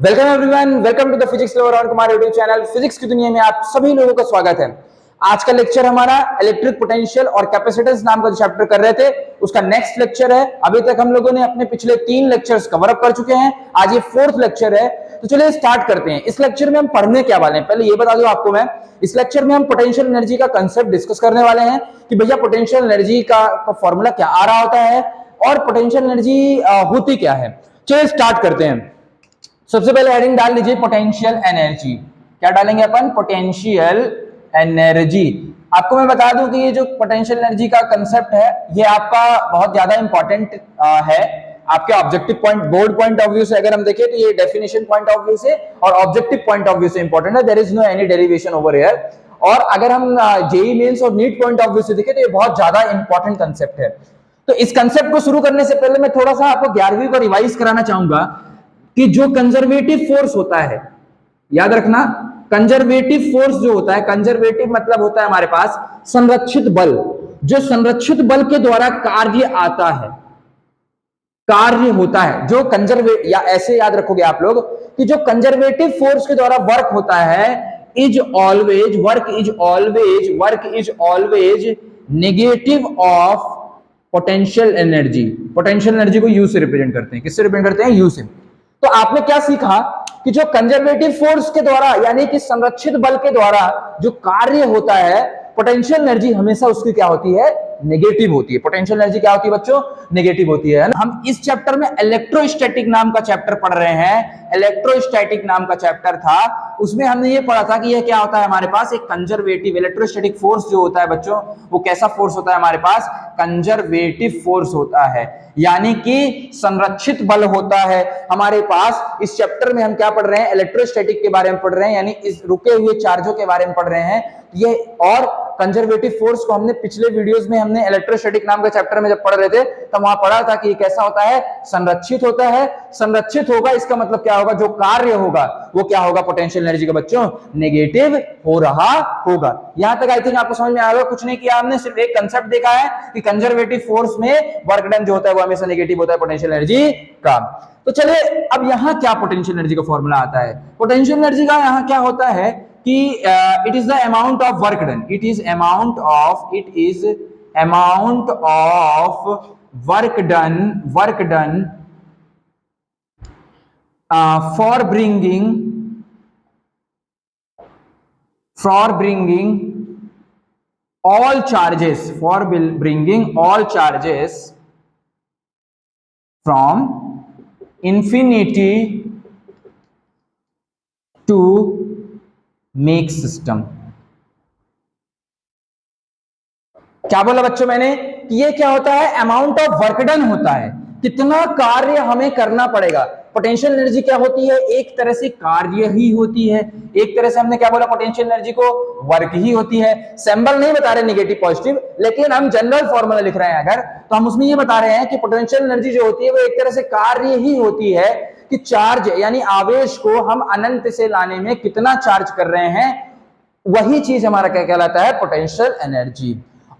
Welcome everyone, welcome to the physics lover on Kumar YouTube channel. Physics की दुनिया में आप सभी लोगों का स्वागत है। आज का लेक्चर हमारा इलेक्ट्रिक पोटेंशियल और कैपेसिटेंस नाम का जो चैप्टर कर रहे थे उसका नेक्स्ट लेक्चर है। अभी तक हम लोगों ने अपने पिछले 3 लेक्चर्स कवर अप कर चुके हैं, आज ये 4th लेक्चर है। तो चलिए स्टार्ट करते हैं। इस लेक्चर में हम पढ़ने क्या वाले हैं, पहले ये बता दूं आपको मैं, इस लेक्चर में हम पोटेंशियल एनर्जी का कंसेप्ट डिस्कस करने वाले हैं कि भैया पोटेंशियल एनर्जी का फॉर्मूला क्या आ रहा होता है और पोटेंशियल एनर्जी होती क्या है। चलिए स्टार्ट करते हैं। सबसे पहले हेडिंग डाल लीजिए पोटेंशियल एनर्जी। क्या डालेंगे अपन? Potential energy. आपको मैं बता दूं कि ये जो पोटेंशियल एनर्जी का कंसेप्ट है ये आपका बहुत ज्यादा इंपॉर्टेंट है आपके objective point, board point of view से अगर हम देखें तो ये डेफिनेशन पॉइंट ऑफ व्यू से और ऑब्जेक्टिव पॉइंट ऑफ व्यू से इंपॉर्टेंट है। There is no any derivation over here. और अगर हम जेईई मेंस और नीट पॉइंट ऑफ व्यू से देखें तो ये बहुत ज्यादा इंपॉर्टेंट कंसेप्ट है। तो इस कंसेप्ट को शुरू करने से पहले मैं थोड़ा सा आपको 11वीं को रिवाइज कराना चाहूंगा कि जो कंजर्वेटिव फोर्स होता है, याद रखना, कंजर्वेटिव फोर्स जो होता है, कंजर्वेटिव मतलब होता है हमारे पास संरक्षित बल। जो संरक्षित बल के द्वारा कार्य आता है, कार्य होता है, जो कंजर्वेटिव, या ऐसे याद रखोगे आप लोग कि जो कंजर्वेटिव फोर्स के द्वारा वर्क होता है work is always negative of potential energy. Potential energy को यू से रिप्रेजेंट करते हैं। किससे रिप्रेजेंट करते हैं? यू से। तो आपने क्या सीखा कि जो कंजर्वेटिव फोर्स के द्वारा यानी कि संरक्षित बल के द्वारा जो कार्य होता है, पोटेंशियल एनर्जी हमेशा उसकी क्या होती है? नेगेटिव होती है। पोटेंशियल एनर्जी क्या होती है बच्चों? नेगेटिव होती है ना। हम इस चैप्टर में इलेक्ट्रोस्टैटिक नाम का चैप्टर पढ़ रहे हैं। इलेक्ट्रोस्टैटिक नाम का चैप्टर था, उसमें हमने ये पढ़ा था कि यह क्या होता है हमारे पास, एक कंजर्वेटिव इलेक्ट्रोस्टैटिक फोर्स जो होता है बच्चों, वो कैसा फोर्स होता है हमारे पास? कंजर्वेटिव फोर्स होता है, यानी कि संरक्षित बल होता है हमारे पास। इस चैप्टर में हम क्या पढ़ रहे हैं? इलेक्ट्रोस्टैटिक के बारे में पढ़ रहे हैं, यानी इस रुके हुए चार्जों के बारे में पढ़ रहे हैं ये। और कंजर्वेटिव फोर्स को हमने पिछले वीडियोस में हमने इलेक्ट्रोस्टैटिक नाम के चैप्टर में जब पढ़ रहे थे तब वहां पढ़ा था कि ये कैसा होता है? संरक्षित होता है। संरक्षित होगा इसका मतलब क्या होगा? जो कार्य होगा वो क्या होगा? पोटेंशियल एनर्जी का बच्चों नेगेटिव हो रहा होगा। यहां तक आई थिंक आपको समझ में आ गया। कुछ नहीं किया हमने, सिर्फ एक कंसेप्ट देखा है कि कंजर्वेटिव फोर्स में वर्क डन जो होता है वो हमेशा नेगेटिव होता है पोटेंशियल एनर्जी का। तो चलिए अब यहां क्या पोटेंशियल एनर्जी का फॉर्मूला आता है? पोटेंशियल एनर्जी का यहां क्या होता है कि it is the amount of work done. It is amount of work done for bringing all charges from infinity to make system। क्या बोला बच्चों मैंने कि ये क्या होता है? अमाउंट ऑफ वर्क डन होता है, कितना कार्य हमें करना पड़ेगा। पोटेंशियल एनर्जी क्या होती है? एक तरह से कार्य ही होती है। एक तरह से हमने क्या बोला? पोटेंशियल एनर्जी को वर्क ही होती है। सिंबल नहीं बता रहे नेगेटिव पॉजिटिव, लेकिन हम जनरल फॉर्मूला लिख रहे हैं अगर, तो हम उसमें ये बता रहे हैं कि पोटेंशियल एनर्जी जो होती है वो एक तरह से कार्य ही होती है कि चार्ज यानी आवेश को हम अनंत से लाने में कितना चार्ज कर रहे हैं, वही चीज हमारा क्या कहलाता है? Potential energy.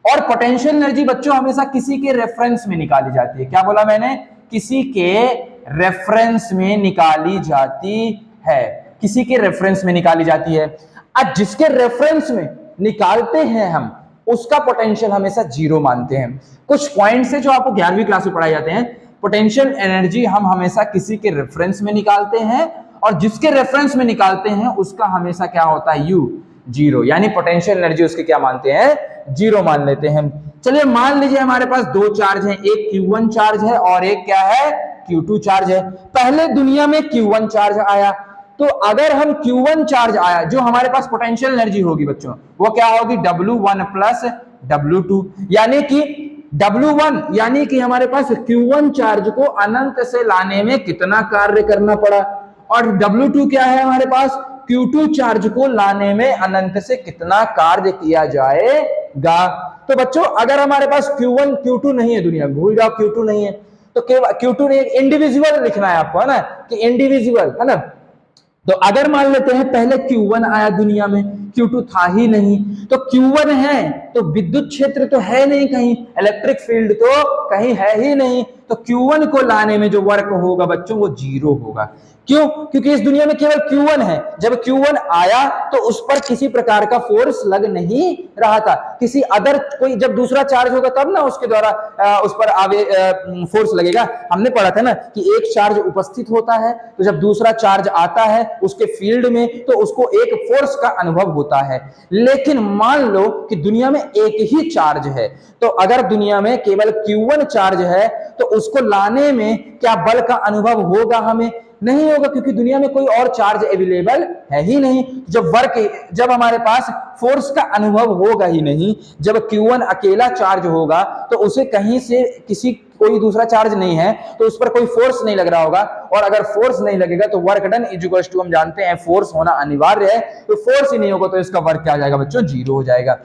और पोटेंशियल एनर्जी बच्चों हमेशा किसी के रेफरेंस में निकाली जाती है। क्या बोला मैंने? किसी के रेफरेंस में निकाली जाती है। किसी के रेफरेंस में निकाली जाती है। अब जिसके रेफरेंस में निकालते हैं हम उसका पोटेंशियल हमेशा जीरो मानते हैं। कुछ पॉइंट्स है जो आपको 11वीं क्लास में पढ़ाए जाते हैं। पोटेंशियल एनर्जी हम हमेशा किसी के रेफरेंस में निकालते हैं और जिसके रेफरेंस में निकालते हैं उसका हमेशा क्या होता है? यू, जीरो, यानी पोटेंशियल एनर्जी उसके क्या मानते हैं? जीरो मान लेते हैं। चलिए मान लीजिए हमारे पास दो चार्ज हैं, एक Q1 चार्ज है और एक क्या है? Q2 चार्ज है। पहले दुनिया में Q1 चार्ज आया, तो अगर हम Q1 चार्ज आया, जो हमारे पास पोटेंशियल एनर्जी होगी बच्चों वो क्या होगी? W1 प्लस W2, यानी कि W1 यानी कि हमारे पास Q1 चार्ज को अनंत से लाने में कितना कार्य करना पड़ा, और W2 क्या है हमारे पास? Q2 चार्ज को लाने में अनंत से कितना कार्य किया जाएगा। तो बच्चों अगर हमारे पास Q1 Q2 नहीं है दुनिया में, भूल जाओ Q2 नहीं है, तो Q2 नहीं, इंडिविजुअल लिखना है आपको, है ना, कि इंडिविजुअल, है ना। तो अगर मान लेते हैं पहले Q1 आया दुनिया में, Q2 था ही नहीं, तो Q1 है तो विद्युत क्षेत्र तो है नहीं कहीं, इलेक्ट्रिक फील्ड तो कहीं है ही नहीं, तो Q1 को लाने में जो वर्क होगा बच्चों वो 0 होगा। क्यों? क्योंकि इस दुनिया में केवल Q1 है। जब Q1 आया तो उस पर किसी प्रकार का फोर्स लग नहीं रहा था। किसी अदर कोई जब दूसरा चार्ज होगा तब ना उसके द्वारा उस पर फोर्स लगेगा। हमने पढ़ा था ना कि एक चार्ज उपस्थित होता है तो जब दूसरा चार्ज आता है उसके फील्ड में तो उसको एक फोर्स का अनुभव होता है। लेकिन मान लो कि दुनिया में एक ही चार्ज है, तो अगर दुनिया में केवल Q1 चार्ज है तो उसको लाने में क्या बल का अनुभव होगा? हमें नहीं होगा, क्योंकि दुनिया में कोई और चार्ज अवेलेबल है ही नहीं। जब हमारे पास फोर्स का अनुभव होगा ही नहीं, जब Q1 अकेला चार्ज होगा तो उसे कहीं से कोई दूसरा चार्ज नहीं है तो उस पर कोई फोर्स नहीं लग रहा होगा, और अगर फोर्स नहीं लगेगा तो work done is equal to हम जानते हैं फोर्स होना अनिवार्य है। तो फोर्स ही नहीं होगा तो इसका वर्क क्या आ जाएगा बच्चों? 0 हो जाएगा।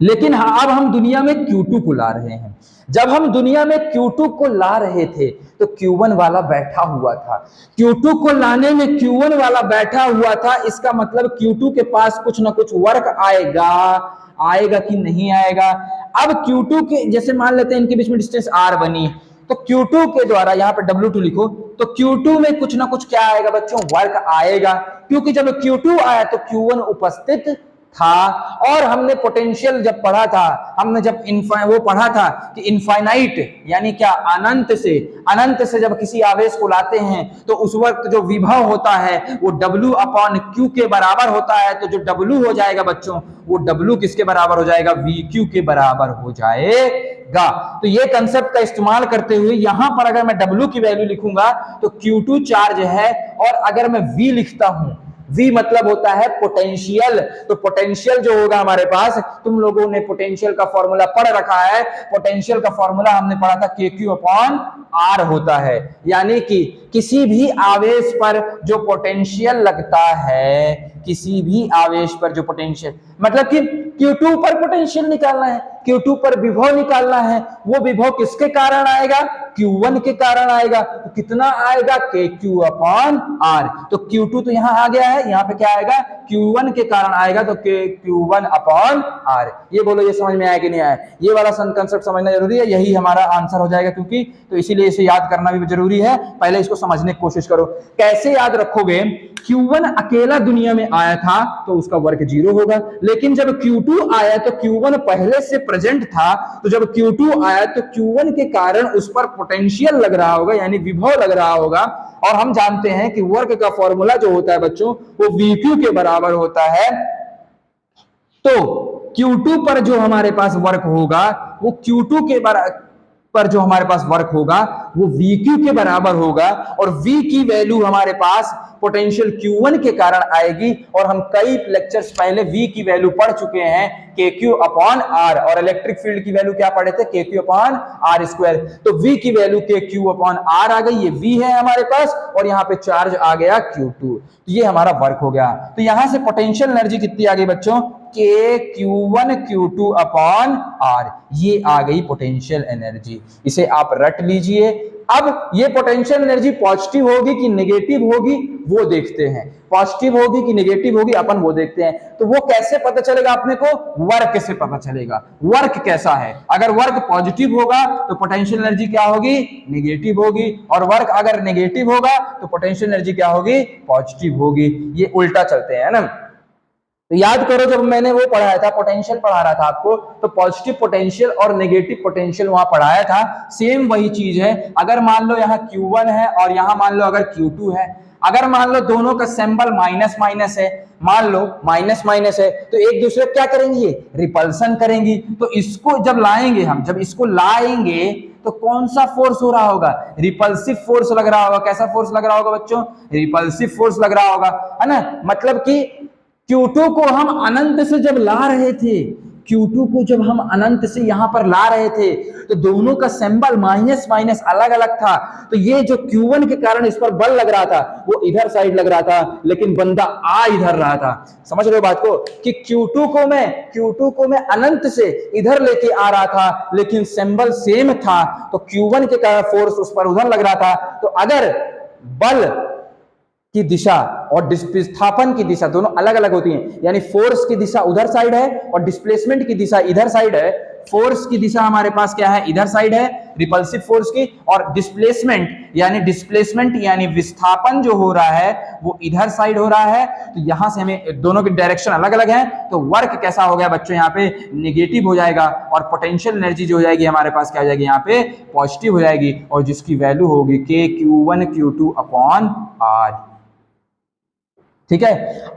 लेकिन अब हम दुनिया में Q2 को ला रहे हैं। जब हम दुनिया में Q2 को ला रहे थे तो Q1 वाला बैठा हुआ था। Q2 को लाने में Q1 वाला बैठा हुआ था, इसका मतलब Q2 के पास कुछ ना कुछ वर्क आएगा कि नहीं आएगा। अब Q2 के जैसे मान लेते हैं इनके बीच में डिस्टेंस R बनी, तो Q2 के द्वारा यहाँ पे W2 लिखो, तो Q2 में कुछ ना कुछ क्या आएगा बच्चों? वर्क आएगा, क्योंकि जब Q2 आया तो Q1 उपस्थित था। और हमने पोटेंशियल जब पढ़ा था, हमने जब वो पढ़ा था कि इनफाइनाइट यानी क्या? अनंत से जब किसी आवेश को लाते हैं तो उस वक्त जो विभव होता है वो W अपॉन Q के बराबर होता है। तो जो W हो जाएगा बच्चों वो W किसके बराबर हो जाएगा? VQ के बराबर हो जाएगा। तो ये कंसेप्ट का इस्तेमाल करते हुए यहां पर अगर मैं W की वैल्यू लिखूंगा तो Q2 चार्ज है, और अगर मैं V लिखता हूं, V मतलब होता है पोटेंशियल, तो पोटेंशियल जो होगा हमारे पास, तुम लोगों ने पोटेंशियल का फॉर्मूला पढ़ रखा है। पोटेंशियल का फॉर्मूला हमने पढ़ा था KQ अपॉन R होता है, यानी कि किसी भी आवेश पर जो पोटेंशियल लगता है, किसी भी आवेश पर जो पोटेंशियल, मतलब कि Q2 पर पोटेंशियल निकालना है, Q2 पर विभव निकालना है। वो विभव किसके कारण आएगा? Q1 के कारण आएगा। तो कितना आएगा? KQ upon R। तो Q2 तो यहां आ गया है, यहां पे क्या आएगा? Q1 के कारण आएगा, तो KQ1 अपॉन R। ये बोलो, ये समझ में आया कि नहीं आया? ये वाला कंसेप्ट समझना जरूरी है, यही हमारा आंसर हो जाएगा, क्योंकि तो इसीलिए इसे याद करना भी जरूरी है। पहले इसको समझने की कोशिश करो। कैसे याद रखोगे? Q1 अकेला दुनिया में आया था तो उसका वर्क 0 होगा, लेकिन जब Q2 आया तो Q1 पहले से प्रेजेंट था, तो जब Q2 आया तो Q1 के कारण उस पर पोटेंशियल लग रहा होगा, यानी विभव लग रहा होगा। और हम जानते हैं कि वर्क का फॉर्मूला जो होता है बच्चों वो VQ के बराबर होता है। तो Q2 पर जो हमारे पास वर्क होगा वो Q2 के पर जो हमारे पास वर्क होगा वो VQ के बराबर होगा, और V की वैल्यू हमारे पास पोटेंशियल Q1 के कारण आएगी। और हम कई लेक्चर्स पहले V की वैल्यू पढ़ चुके हैं, KQ अपॉन R, और इलेक्ट्रिक फील्ड की वैल्यू क्या पढ़े थे? KQ upon R square. तो V की वैल्यू KQ अपॉन R आ गई, ये V है हमारे पास, और यहाँ पे चार्ज आ गया Q2। तो ये हमारा वर्क हो गया। तो यहां से पोटेंशियल एनर्जी कितनी आ गई बच्चों? KQ1 Q2 अपॉन R, ये आ गई पोटेंशियल एनर्जी। इसे आप रट लीजिए। अब ये पोटेंशियल एनर्जी पॉजिटिव होगी कि नेगेटिव होगी वो देखते हैं। पॉजिटिव होगी कि नेगेटिव होगी अपन वो देखते हैं। तो वो कैसे पता चलेगा अपने को? वर्क से पता चलेगा। वर्क कैसा है? अगर वर्क पॉजिटिव होगा तो पोटेंशियल एनर्जी क्या होगी? नेगेटिव होगी, और वर्क अगर नेगेटिव होगा तो पोटेंशियल एनर्जी क्या होगी? पॉजिटिव होगी। ये उल्टा चलते हैं ना। तो याद करो, जब मैंने वो पढ़ाया था, पोटेंशियल पढ़ा रहा था आपको, तो पॉजिटिव पोटेंशियल और नेगेटिव पोटेंशियल वहां पढ़ाया था। सेम वही चीज है। अगर मान लो यहाँ Q1 है और यहाँ मान लो अगर Q2 है, अगर मान लो दोनों का सिंबल माइनस माइनस है, मान लो माइनस माइनस है, तो एक दूसरे को क्या करेंगे? ये रिपल्सन करेंगी। तो इसको जब लाएंगे हम, जब इसको लाएंगे तो कौन सा फोर्स हो रहा होगा? रिपल्सिव फोर्स लग रहा होगा। कैसा फोर्स लग रहा होगा बच्चों? रिपल्सिव फोर्स लग रहा होगा, है ना। मतलब कि Q2 को हम अनंत से जब ला रहे थे, Q2 को जब हम अनंत से यहां पर ला रहे थे तो दोनों का सिंबल माइनस माइनस अलग अलग था। तो ये जो Q1 के कारण इस पर बल लग रहा था वो इधर साइड लग रहा था, लेकिन बंदा आ इधर रहा था। समझ रहे हो बात को? कि Q2 को मैं अनंत से इधर लेके आ रहा था, लेकिन सिंबल सेम था, तो Q1 के कारण फोर्स उस पर उधर लग रहा था। तो अगर बल की दिशा और विस्थापन की दिशा दोनों अलग अलग होती हैं, यानी फोर्स की दिशा उधर साइड है और डिस्प्लेसमेंट की दिशा इधर साइड है। फोर्स की दिशा हमारे पास क्या है, इधर साइड है रिपल्सिव फोर्स की, और डिस्प्लेसमेंट यानी विस्थापन जो हो रहा है वो इधर साइड हो रहा है। तो यहां से हमें दोनों की डायरेक्शन अलग अलग है, तो वर्क कैसा हो गया बच्चों, यहाँ पे नेगेटिव हो जाएगा, और पोटेंशियल एनर्जी जो हो जाएगी हमारे पास क्या हो जाएगी, यहाँ पे पॉजिटिव हो जाएगी, और जिसकी वैल्यू होगी k q1 q2 upon r। ठीक है।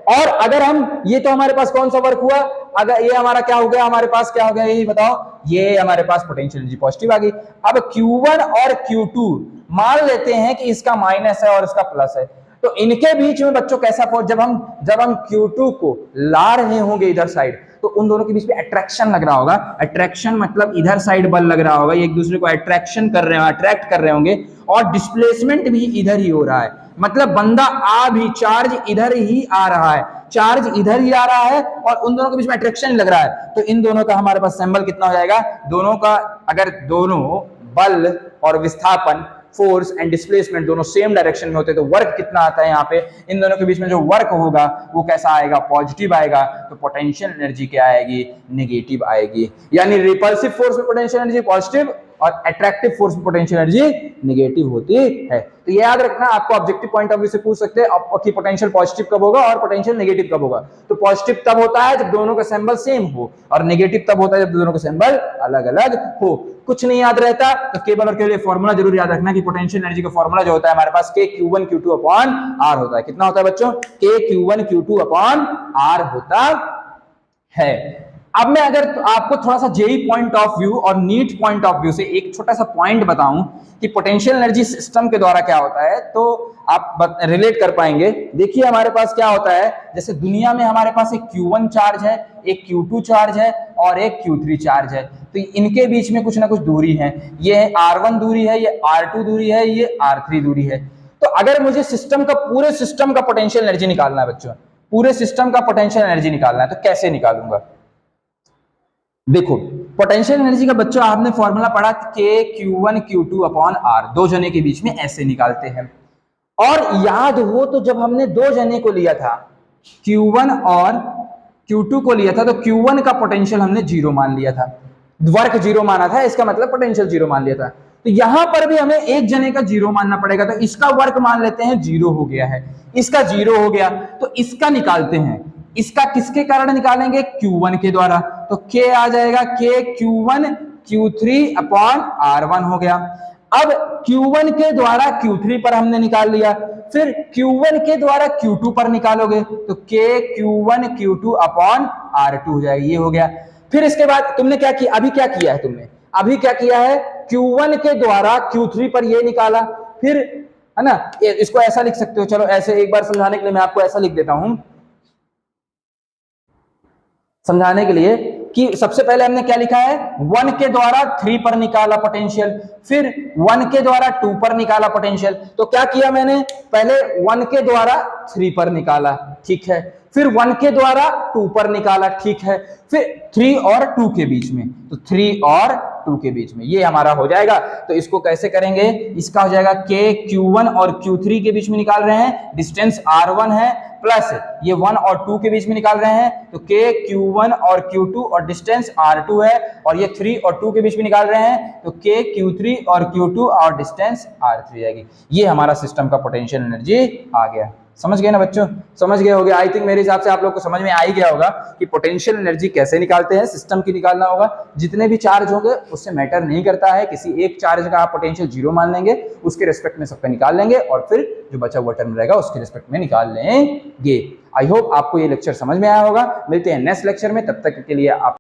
और अगर हम, ये तो हमारे पास कौन सा वर्क हुआ, अगर ये हमारा क्या हो गया, हमारे पास क्या हो गया यही बताओ, ये हमारे पास पोटेंशियल एनर्जी पॉजिटिव आ गई। अब Q1 और Q2 मान लेते हैं कि इसका माइनस है और इसका प्लस है, तो इनके बीच में बच्चों कैसा फोर्स, जब हम Q2 को ला रहे होंगे इधर साइड, तो उन दोनों के बीच में अट्रैक्शन लग रहा होगा। अट्रैक्शन मतलब इधर साइड बल लग रहा होगा, एक दूसरे को अट्रैक्शन कर रहे हैं, अट्रैक्ट कर रहे होंगे, और डिस्प्लेसमेंट भी इधर ही हो रहा है, मतलब बंदा चार्ज इधर ही आ रहा है, चार्ज इधर ही आ रहा है, और उन दोनों के बीच में अट्रैक्शन लग रहा है। तो इन दोनों का हमारे पास सिंबल कितना हो जाएगा, दोनों का अगर दोनों बल और विस्थापन, फोर्स एंड डिस्प्लेसमेंट दोनों सेम डायरेक्शन में होते हैं, तो वर्क कितना आता है यहाँ पे, इन दोनों के बीच में जो वर्क होगा वो कैसा आएगा, पॉजिटिव आएगा। तो पोटेंशियल एनर्जी क्या आएगी, नेगेटिव आएगी। यानी रिपल्सिव फोर्स में पोटेंशियल एनर्जी पॉजिटिव और अट्रैक्टिव फोर्स में पोटेंशियल एनर्जी नेगेटिव होती है। तो ये याद रखना, आपको ऑब्जेक्टिव पॉइंट ऑफ व्यू से पूछ सकते हैं कि पोटेंशियल पॉजिटिव कब होगा और पोटेंशियल नेगेटिव कब होगा। तो पॉजिटिव तब होता है जब दोनों का सिंबल सेम हो, और नेगेटिव तब होता है जब दोनों का सिंबल अलग अलग हो। कुछ नहीं याद रहता तो केवल और केवल फॉर्मूला जरूर याद रखना कि पोटेंशियल एनर्जी का फॉर्मूला जो होता है हमारे पास k q1 q2 upon r होता है। कितना होता है बच्चों, k q1 q2 upon r होता है। अब मैं अगर आपको थोड़ा सा जेई पॉइंट ऑफ व्यू और नीट पॉइंट ऑफ व्यू से एक छोटा सा पॉइंट बताऊं कि पोटेंशियल एनर्जी सिस्टम के द्वारा क्या होता है, तो आप रिलेट कर पाएंगे। देखिए हमारे पास क्या होता है, जैसे दुनिया में हमारे पास एक Q1 चार्ज है, एक Q2 चार्ज है और एक Q3 चार्ज है। तो इनके बीच में कुछ ना कुछ दूरी है, ये R1 दूरी है, ये R2 दूरी है, ये R3 दूरी है। तो अगर मुझे पूरे सिस्टम का पोटेंशियल एनर्जी निकालना है बच्चों, पूरे सिस्टम का पोटेंशियल एनर्जी निकालना है, तो कैसे निकालूंगा। देखो पोटेंशियल एनर्जी का बच्चों आपने फॉर्मूला पढ़ा k q1 q2 upon r, दो जने के बीच में ऐसे निकालते हैं। और याद हो तो जब हमने दो जने को लिया था, Q1 और Q2 को लिया था, तो Q1 का पोटेंशियल हमने जीरो मान लिया था, वर्क जीरो माना था, इसका मतलब पोटेंशियल जीरो मान लिया था। तो यहां पर भी हमें एक जने का जीरो मानना पड़ेगा, तो इसका वर्क मान लेते हैं जीरो हो गया है, इसका जीरो हो गया, तो इसका निकालते हैं। इसका किसके कारण निकालेंगे, Q1 के द्वारा। तो K आ जाएगा K Q1 Q3 upon R1 हो गया। अब Q1 के द्वारा Q3 पर हमने निकाल लिया, फिर Q1 के द्वारा Q2 पर निकालोगे तो K Q1 Q2 upon R2 हो जाएगा, ये हो गया। फिर इसके बाद तुमने क्या किया, अभी क्या किया है तुमने, अभी क्या किया है, Q1 के द्वारा Q3 पर ये निकाला, फिर है ना, इसको ऐसा लिख सकते हो, चलो ऐसे एक बार समझाने के लिए मैं आपको ऐसा लिख देता हूं, समझाने के लिए कि सबसे पहले हमने क्या लिखा है, 1 के द्वारा 3 पर निकाला पोटेंशियल, फिर 1 के द्वारा 2 पर निकाला पोटेंशियल। तो क्या किया मैंने, पहले 1 के द्वारा 3 पर निकाला, ठीक है, फिर 1 के द्वारा 2 पर निकाला, ठीक है, फिर 3 और 2 के बीच में, तो 3 और 2 के बीच में ये हमारा हो जाएगा। तो इसको कैसे करेंगे, इसका हो जाएगा K Q1 और Q3 के बीच में निकाल रहे हैं, डिस्टेंस R1 है, प्लस ये 1 और 2 के बीच में निकाल रहे हैं, तो K Q1 और Q2 और डिस्टेंस R2 है, और ये 3 और 2 के बीच में निकाल रहे हैं, तो K Q3 और Q2 और डिस्टेंस R3 आएगी। ये हमारा सिस्टम का पोटेंशियल एनर्जी आ गया। समझ गए ना बच्चों, समझ गए होगे आई थिंक, मेरे हिसाब से आप लोग को समझ में आ ही गया होगा कि पोटेंशियल एनर्जी कैसे निकालते हैं, सिस्टम की निकालना होगा। जितने भी चार्ज होंगे उससे मैटर नहीं करता है, किसी एक चार्ज का आप पोटेंशियल जीरो मान लेंगे, उसके रिस्पेक्ट में सबका निकाल लेंगे, और फिर जो बचा हुआ टर्म रहेगा उसके रिस्पेक्ट में निकाल लेंगे। आई होप आपको ये लेक्चर समझ में आया होगा। मिलते हैं नेक्स्ट लेक्चर में, तब तक के लिए आप